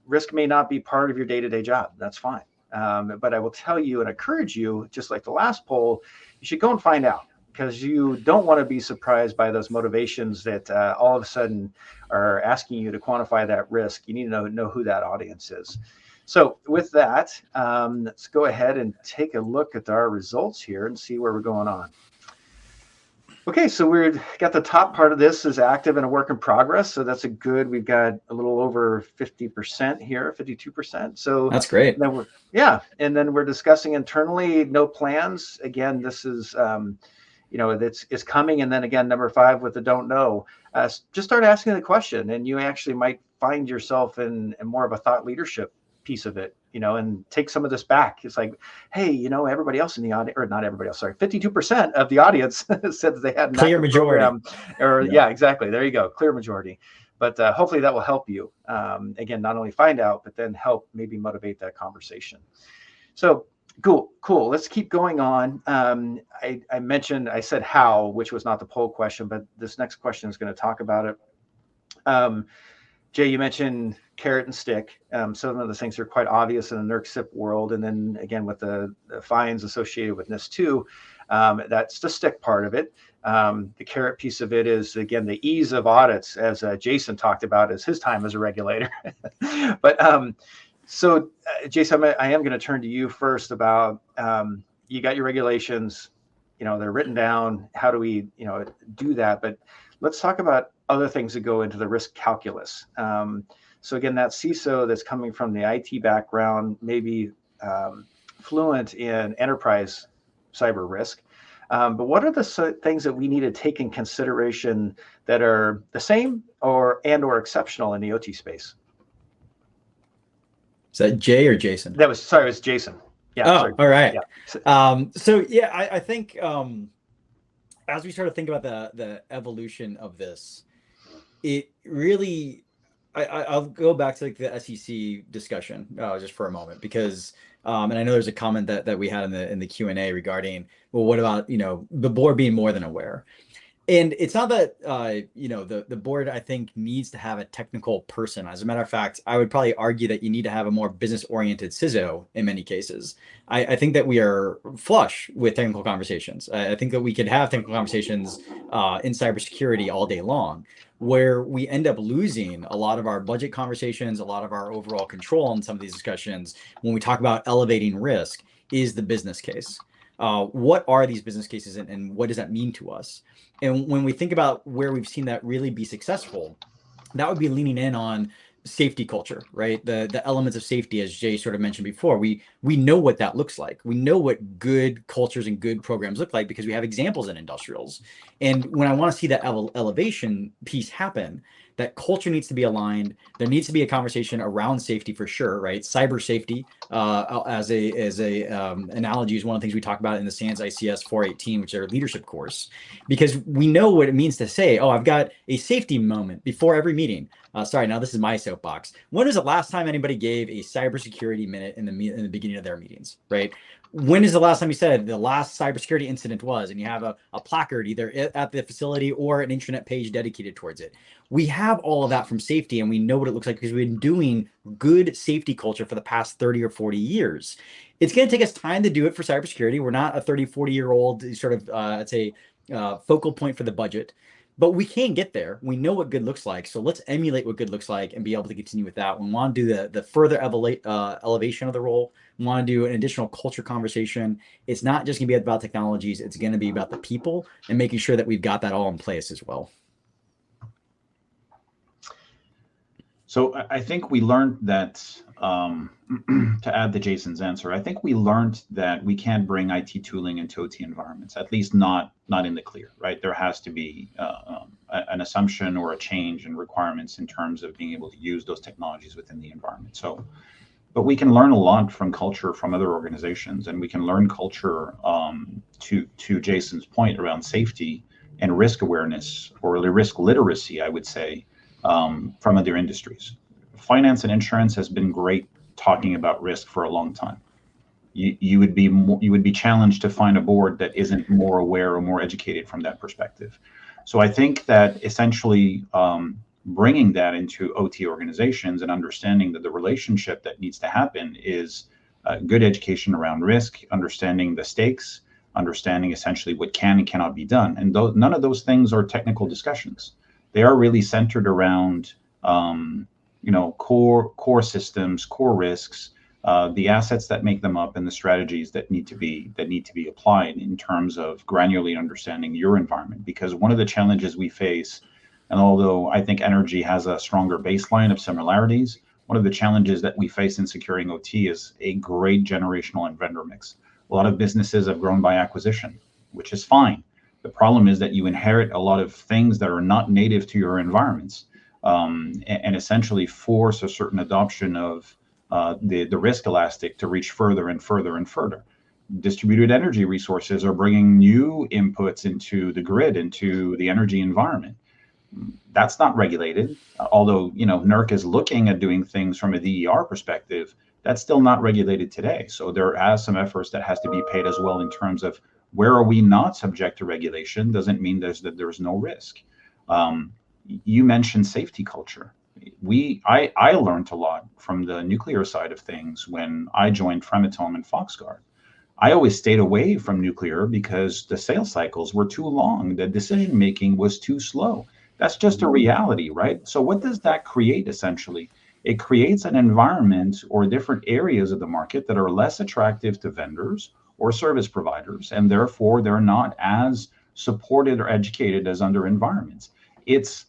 risk may not be part of your day-to-day job. That's fine. But I will tell you and encourage you, just like the last poll, you should go and find out, because you don't want to be surprised by those motivations that all of a sudden are asking you to quantify that risk. You need to know who that audience is. So with that, let's go ahead and take a look at our results here and see where we're going on. Okay, so we've got the top part of this is active and a work in progress. So that's we've got a little over 50% here, 52%. So that's great. And then we're discussing internally, no plans. Again, this is, it's coming. And then again, number five with the don't know, just start asking the question and you actually might find yourself in more of a thought leadership piece of it, and take some of this back. It's like, hey, everybody else in the audience, or not everybody else, sorry, 52% of the audience said that they had clear majority. Exactly. There you go. Clear majority. But hopefully that will help you. Again, not only find out, but then help maybe motivate that conversation. So cool. Let's keep going on. I said how, which was not the poll question, but this next question is going to talk about it. Jay, you mentioned carrot and stick. Some of the things are quite obvious in the NERC SIP world. And then again, with the fines associated with NIS2, that's the stick part of it. The carrot piece of it is, again, the ease of audits, as Jason talked about as his time as a regulator. But so Jason, I am going to turn to you first about, you got your regulations, they're written down. How do we, do that? But let's talk about other things that go into the risk calculus. So again, that CISO that's coming from the IT background, maybe fluent in enterprise cyber risk. But what are the things that we need to take in consideration that are the same or exceptional in the OT space? Is that Jay or Jason? It was Jason. Yeah. Oh, sorry. all right. Yeah. So yeah, I think as we start to think about the evolution of this, it really, I'll go back to like the SEC discussion just for a moment, because and I know there's a comment that we had in the Q&A regarding, well, what about, the board being more than aware? And it's not that, the board, I think, needs to have a technical person. As a matter of fact, I would probably argue that you need to have a more business-oriented CISO in many cases. I think that we are flush with technical conversations. I think that we could have technical conversations in cybersecurity all day long, where we end up losing a lot of our budget conversations, a lot of our overall control in some of these discussions when we talk about elevating risk is the business case. What are these business cases and what does that mean to us? And when we think about where we've seen that really be successful, that would be leaning in on safety culture, right? The elements of safety, as Jay sort of mentioned before, we know what that looks like. We know what good cultures and good programs look like because we have examples in industrials. And when I want to see that elevation piece happen, that culture needs to be aligned. There needs to be a conversation around safety for sure, right? Cyber safety, as a analogy, is one of the things we talk about in the SANS ICS 418, which is our leadership course, because we know what it means to say, oh, I've got a safety moment before every meeting. Sorry, now this is my soapbox. When was the last time anybody gave a cybersecurity minute in the beginning of their meetings, right? When is the last time you said the last cybersecurity incident was, and you have a placard either at the facility or an intranet page dedicated towards it? We have all of that from safety, and we know what it looks like because we've been doing good safety culture for the past 30 or 40 years. It's going to take us time to do it for cybersecurity. We're not a 30, 40-year-old sort of, I'd say, focal point for the budget. But we can get there. We know what good looks like. So let's emulate what good looks like and be able to continue with that. We want to do the further elevation of the role. We want to do an additional culture conversation. It's not just going to be about technologies. It's going to be about the people and making sure that we've got that all in place as well. So I think we learned that, to add to Jason's answer, I think we learned that we can't bring IT tooling into OT environments, at least not in the clear, right? There has to be an assumption or a change in requirements in terms of being able to use those technologies within the environment. So, but we can learn a lot from culture from other organizations, and we can learn culture to Jason's point around safety and risk awareness, or the risk literacy, I would say, from other industries. Finance and insurance has been great talking about risk for a long time. You would be challenged to find a board that isn't more aware or more educated from that perspective. So I think that essentially bringing that into OT organizations and understanding that the relationship that needs to happen is good education around risk, understanding the stakes, understanding essentially what can and cannot be done. And none of those things are technical discussions. They are really centered around, core systems, core risks, the assets that make them up, and the strategies that need to be applied in terms of granularly understanding your environment. Because one of the challenges we face, and although I think energy has a stronger baseline of similarities, one of the challenges that we face in securing OT is a great generational and vendor mix. A lot of businesses have grown by acquisition, which is fine. The problem is that you inherit a lot of things that are not native to your environments, and essentially force a certain adoption of the risk elastic to reach further and further and further. Distributed energy resources are bringing new inputs into the grid, into the energy environment. That's not regulated, although NERC is looking at doing things from a DER perspective. That's still not regulated today. So there are some efforts that has to be paid as well in terms of where are we not subject to regulation. Doesn't mean there's no risk. You mentioned safety culture. I learned a lot from the nuclear side of things when I joined Framatome and Foxguard. I always stayed away from nuclear because the sales cycles were too long. The decision making was too slow. That's just a reality, right? So what does that create essentially? It creates an environment or different areas of the market that are less attractive to vendors or service providers, and therefore they're not as supported or educated as other environments. it's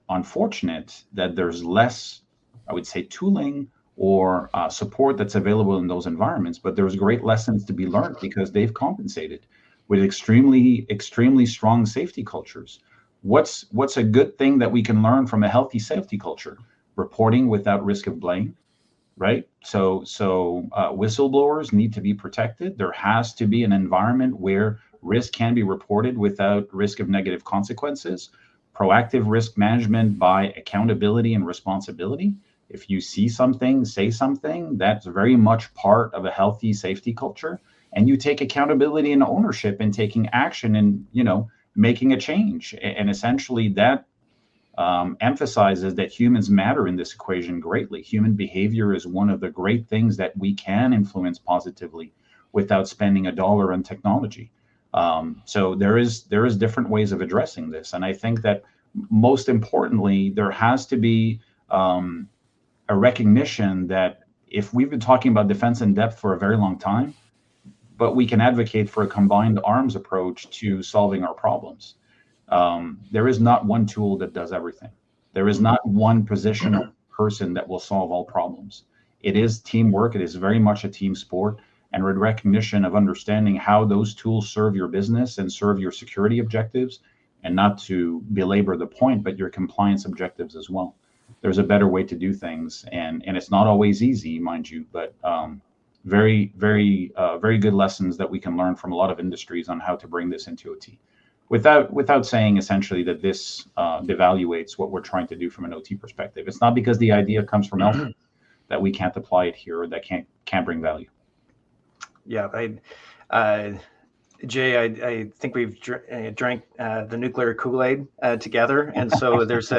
unfortunate that there's less, I would say, tooling or support that's available in those environments, but there's great lessons to be learned because they've compensated with extremely strong safety cultures. What's a good thing that we can learn from a healthy safety culture? Reporting without risk of blame, right? So whistleblowers need to be protected. There has to be an environment where risk can be reported without risk of negative consequences. Proactive risk management by accountability and responsibility. If you see something, say something. That's very much part of a healthy safety culture. And you take accountability and ownership in taking action and, making a change. And essentially that emphasizes that humans matter in this equation greatly. Human behavior is one of the great things that we can influence positively without spending a dollar on technology. So there is different ways of addressing this. And I think that most importantly, there has to be a recognition that if we've been talking about defense in depth for a very long time, but we can advocate for a combined arms approach to solving our problems. There is not one tool that does everything. There is not one position or person that will solve all problems. It is teamwork. It is very much a team sport, and with recognition of understanding how those tools serve your business and serve your security objectives, and not to belabor the point, but your compliance objectives as well. There's a better way to do things, and it's not always easy, mind you, but very good lessons that we can learn from a lot of industries on how to bring this into OT. Without saying essentially that this devaluates what we're trying to do from an OT perspective. It's not because the idea comes from elsewhere that we can't apply it here or that can't bring value. Yeah, Jay, I think we've drank the nuclear Kool-Aid together, and so there's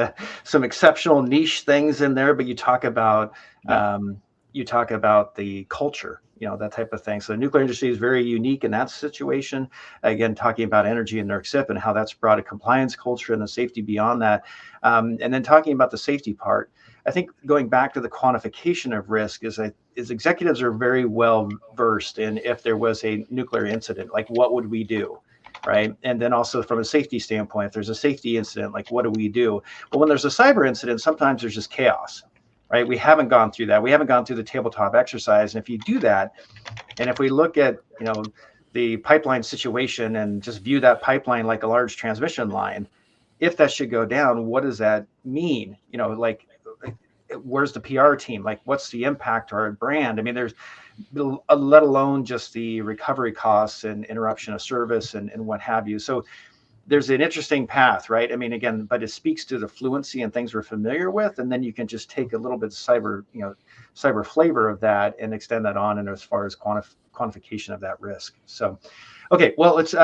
some exceptional niche things in there. But you talk about the culture, that type of thing. So the nuclear industry is very unique in that situation. Again, talking about energy and NERC-CIP and how that's brought a compliance culture and the safety beyond that, and then talking about the safety part. I think going back to the quantification of risk is executives are very well versed in if there was a nuclear incident, like what would we do, right? And then also from a safety standpoint, if there's a safety incident, like what do we do? Well, when there's a cyber incident, sometimes there's just chaos, right? We haven't gone through that. We haven't gone through the tabletop exercise. And if you do that, and if we look at, the pipeline situation and just view that pipeline like a large transmission line, if that should go down, what does that mean? Where's the PR team? Like, what's the impact to our brand? I mean, there's let alone just the recovery costs and interruption of service and what have you. So there's an interesting path, right? I mean, again, but it speaks to the fluency and things we're familiar with. And then you can just take a little bit of cyber flavor of that and extend that on. And as far as quantification of that risk. So, okay, well, let's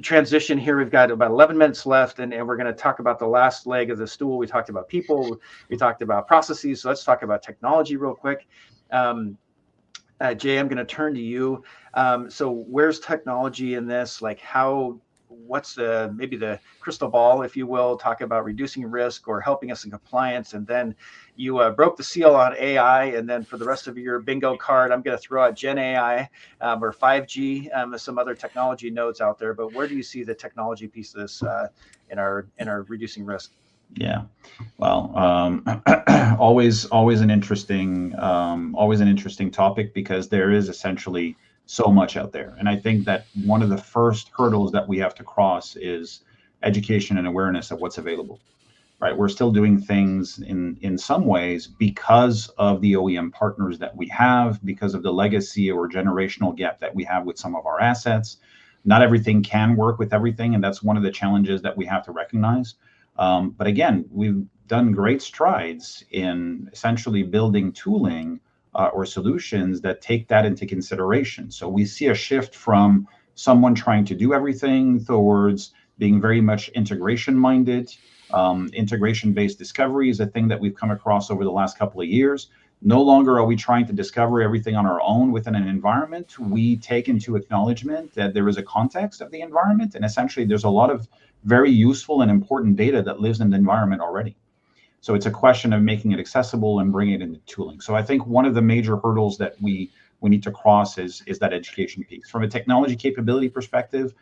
transition here. We've got about 11 minutes left, and we're going to talk about the last leg of the stool. We talked about people, we talked about processes. So let's talk about technology real quick. Jay, I'm going to turn to you. So where's technology in this? Like what's maybe the crystal ball, if you will, talk about reducing risk or helping us in compliance. And then you broke the seal on AI. And then for the rest of your bingo card, I'm going to throw out Gen AI or 5G, some other technology nodes out there. But where do you see the technology piece of this in our reducing risk? Yeah, well, always an interesting topic because there is essentially so much out there. And I think that one of the first hurdles that we have to cross is education and awareness of what's available, right? We're still doing things in some ways because of the OEM partners that we have, because of the legacy or generational gap that we have with some of our assets. Not everything can work with everything, and that's one of the challenges that we have to recognize. But again, we've done great strides in essentially building tooling or solutions that take that into consideration. So we see a shift from someone trying to do everything towards being very much integration minded. Integration-based discovery is a thing that we've come across over the last couple of years. No longer are we trying to discover everything on our own within an environment. We take into acknowledgement that there is a context of the environment, and essentially there's a lot of very useful and important data that lives in the environment already. So it's a question of making it accessible and bringing it into tooling. So I think one of the major hurdles that we need to cross is that education piece. From a technology capability perspective,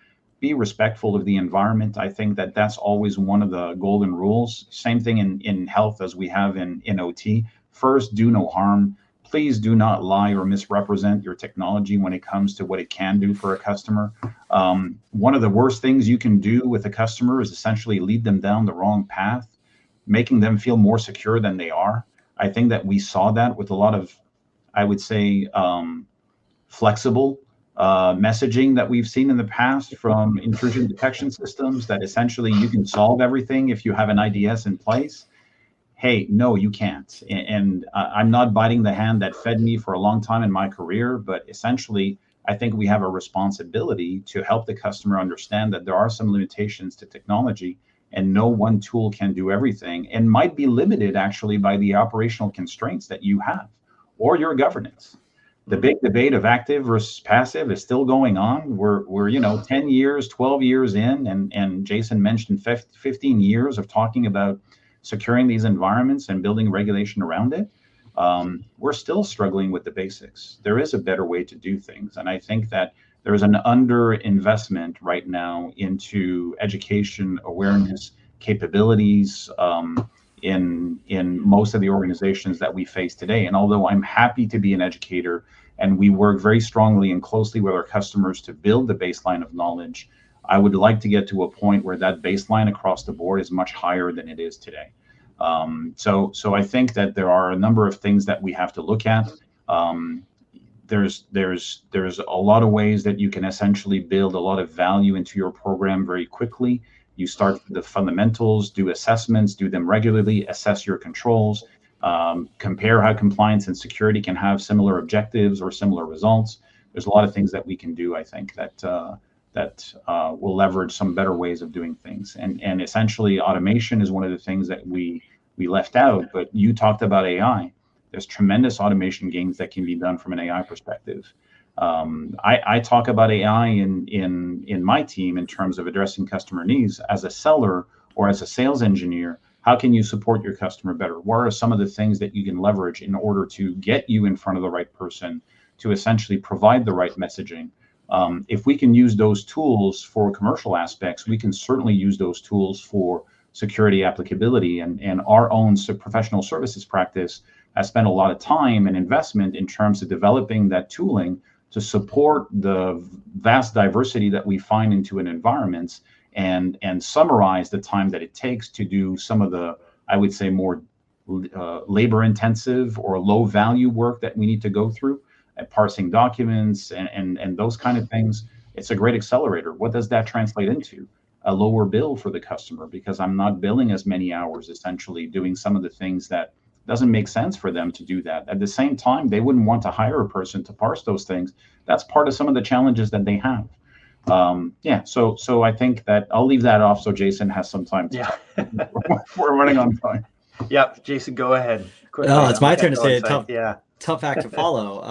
be respectful of the environment. I think that that's always one of the golden rules. Same thing in health as we have in OT. First, do no harm. Please do not lie or misrepresent your technology when it comes to what it can do for a customer. One of the worst things you can do with a customer is essentially lead them down the wrong path, making them feel more secure than they are. I think that we saw that with a lot of, I would say, flexible messaging that we've seen in the past from intrusion detection systems, that essentially you can solve everything if you have an IDS in place. Hey, no, you can't. And I'm not biting the hand that fed me for a long time in my career, but essentially, I think we have a responsibility to help the customer understand that there are some limitations to technology, and no one tool can do everything, and might be limited actually by the operational constraints that you have or your governance. The big debate of active versus passive is still going on. We're 10 years, 12 years in, and Jason mentioned 15 years of talking about securing these environments and building regulation around it. We're still struggling with the basics. There is a better way to do things, and I think that there is an underinvestment right now into education, awareness, capabilities in most of the organizations that we face today. And although I'm happy to be an educator, and we work very strongly and closely with our customers to build the baseline of knowledge, I would like to get to a point where that baseline across the board is much higher than it is today. So I think that there are a number of things that we have to look at. There's a lot of ways that you can essentially build a lot of value into your program very quickly. You start with the fundamentals, do assessments, do them regularly, assess your controls, compare how compliance and security can have similar objectives or similar results. There's a lot of things that we can do, I think, that will leverage some better ways of doing things. And essentially, automation is one of the things that we left out, but you talked about AI. There's tremendous automation gains that can be done from an AI perspective. I talk about AI in my team in terms of addressing customer needs. As a seller or as a sales engineer, how can you support your customer better? What are some of the things that you can leverage in order to get you in front of the right person to essentially provide the right messaging? If we can use those tools for commercial aspects, we can certainly use those tools for security applicability. And our own professional services practice has spent a lot of time and investment in terms of developing that tooling to support the vast diversity that we find into an environment, and summarize the time that it takes to do some of the, I would say, more labor intensive or low value work that we need to go through, parsing documents and those kind of things. It's a great accelerator. What does that translate into? A lower bill for the customer, because I'm not billing as many hours, essentially doing some of the things that doesn't make sense for them to do that. At the same time, they wouldn't want to hire a person to parse those things. That's part of some of the challenges that they have. So I think that I'll leave that off so Jason has some time to talk. We're running on time. Yep, Jason, go ahead. Oh, it's my turn to say a tough act to follow.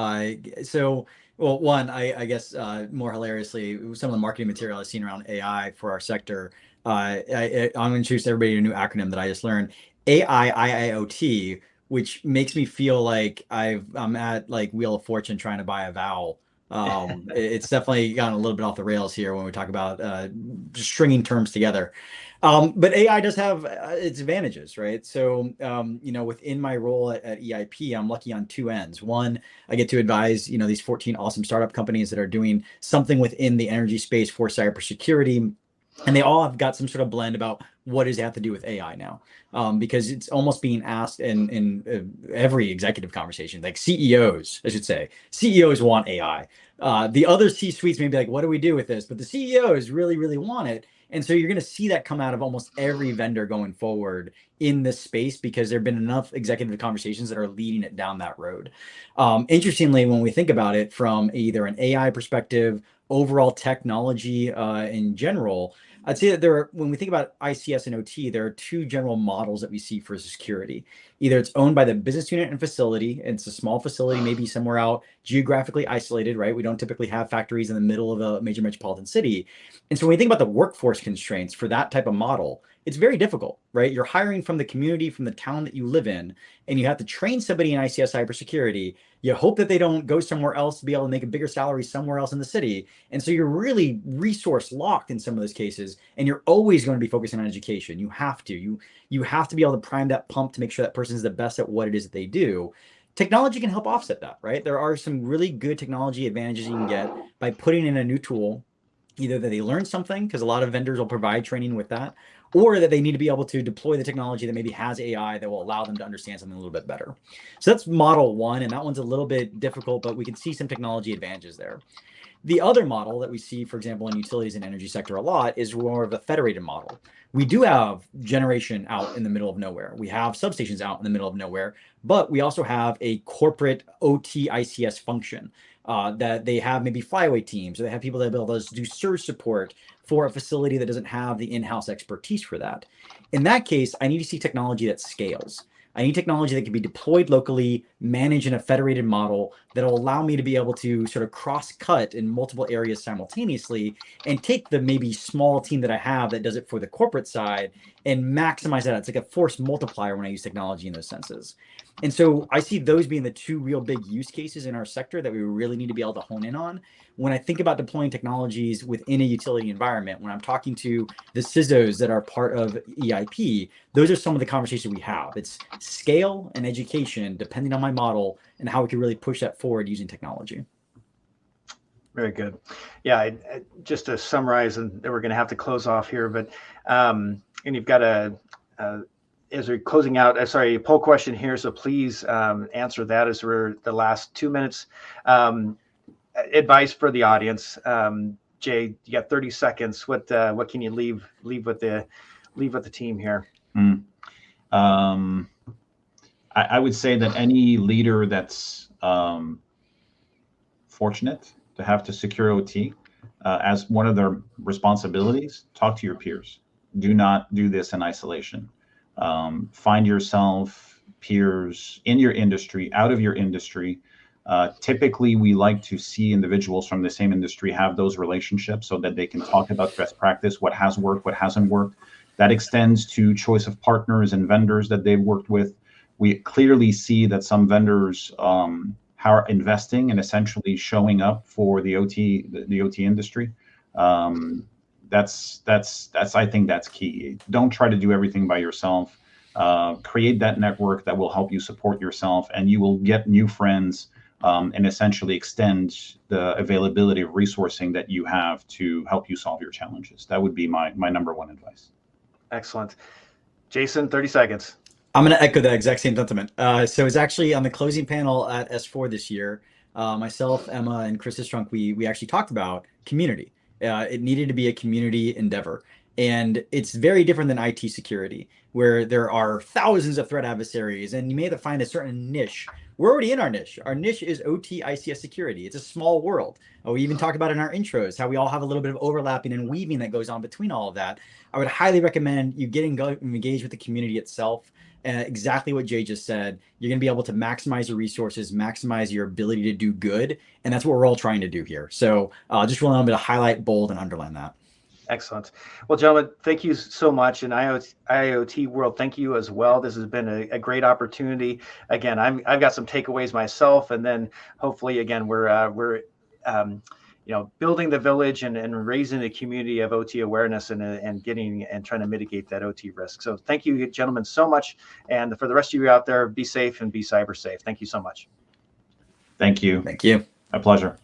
Well, one, I guess more hilariously, some of the marketing material I've seen around AI for our sector, I'm going to introduce everybody to a new acronym that I just learned, AIIoT, which makes me feel like I'm at like Wheel of Fortune trying to buy a vowel. It's definitely gotten a little bit off the rails here when we talk about just stringing terms together. But AI does have its advantages, right? So, within my role at EIP, I'm lucky on two ends. One, I get to advise, these 14 awesome startup companies that are doing something within the energy space for cybersecurity. And they all have got some sort of blend about what does it have to do with AI now? Because it's almost being asked in every executive conversation, like CEOs, I should say. CEOs want AI. The other C-suites may be like, what do we do with this? But the CEOs really, really want it. And so you're going to see that come out of almost every vendor going forward in this space, because there have been enough executive conversations that are leading it down that road. Interestingly, when we think about it from either an AI perspective, overall technology in general, I'd say that when we think about ICS and OT, there are two general models that we see for security. Either it's owned by the business unit and facility, and it's a small facility, maybe somewhere out geographically isolated, right? We don't typically have factories in the middle of a major metropolitan city. And so when we think about the workforce constraints for that type of model, it's very difficult, right? You're hiring from the community, from the town that you live in, and you have to train somebody in ICS cybersecurity. You hope that they don't go somewhere else to be able to make a bigger salary somewhere else in the city. And so you're really resource locked in some of those cases. And you're always going to be focusing on education. You have to. You have to be able to prime that pump to make sure that person is the best at what it is that they do. Technology can help offset that, right? There are some really good technology advantages you can get by putting in a new tool, either that they learn something, because a lot of vendors will provide training with that, or that they need to be able to deploy the technology that maybe has AI that will allow them to understand something a little bit better. So that's model one, and that one's a little bit difficult, but we can see some technology advantages there. The other model that we see, for example, in utilities and energy sector a lot is more of a federated model. We do have generation out in the middle of nowhere. We have substations out in the middle of nowhere, but we also have a corporate OT ICS function that they have maybe flyaway teams, or they have people that are able to do surge support for a facility that doesn't have the in-house expertise for that. In that case, I need to see technology that scales. I need technology that can be deployed locally, managed in a federated model that will allow me to be able to sort of cross-cut in multiple areas simultaneously and take the maybe small team that I have that does it for the corporate side and maximize that. It's like a force multiplier when I use technology in those senses. And so I see those being the two real big use cases in our sector that we really need to be able to hone in on. When I think about deploying technologies within a utility environment, when I'm talking to the CISOs that are part of EIP, those are some of the conversations we have. It's scale and education, depending on my model, and how we can really push that forward using technology. Very good. Yeah, just to summarize, and then we're going to have to close off here, but and you've got as we're closing out, sorry, a poll question here, so please answer that as we're the last 2 minutes. Advice for the audience. Jay, you got 30 seconds. What can you leave with the team here? I would say that any leader that's fortunate to have to secure OT as one of their responsibilities, talk to your peers. Do not do this in isolation. Find yourself peers in your industry, out of your industry. Typically, we like to see individuals from the same industry have those relationships so that they can talk about best practice, what has worked, what hasn't worked. That extends to choice of partners and vendors that they've worked with. We clearly see that some vendors are investing and essentially showing up for the OT industry. That's I think that's key. Don't try to do everything by yourself. Create that network that will help you support yourself, and you will get new friends and essentially extend the availability of resourcing that you have to help you solve your challenges. That would be my number one advice. Excellent. Jason, 30 seconds. I'm going to echo that exact same sentiment. So it's actually on the closing panel at S4 this year. Myself, Emma, and Chris Istrunk, we actually talked about community. It needed to be a community endeavor. And it's very different than IT security, where there are thousands of threat adversaries, and you may have to find a certain niche. We're already in our niche. Our niche is OT ICS security. It's a small world. We even talked about in our intros how we all have a little bit of overlapping and weaving that goes on between all of that. I would highly recommend you get engaged with the community itself. Exactly what Jay just said. You're going to be able to maximize your resources, maximize your ability to do good. And that's what we're all trying to do here. So just really wanted to highlight, bold, and underline that. Excellent. Well, gentlemen, thank you so much. And IoT World, thank you as well. This has been a great opportunity. Again, I've got some takeaways myself, and then hopefully, again, we're building the village and raising the community of OT awareness and getting and trying to mitigate that OT risk. So thank you, gentlemen, so much. And for the rest of you out there, be safe and be cyber safe. Thank you so much. Thank you. Thank you. A pleasure.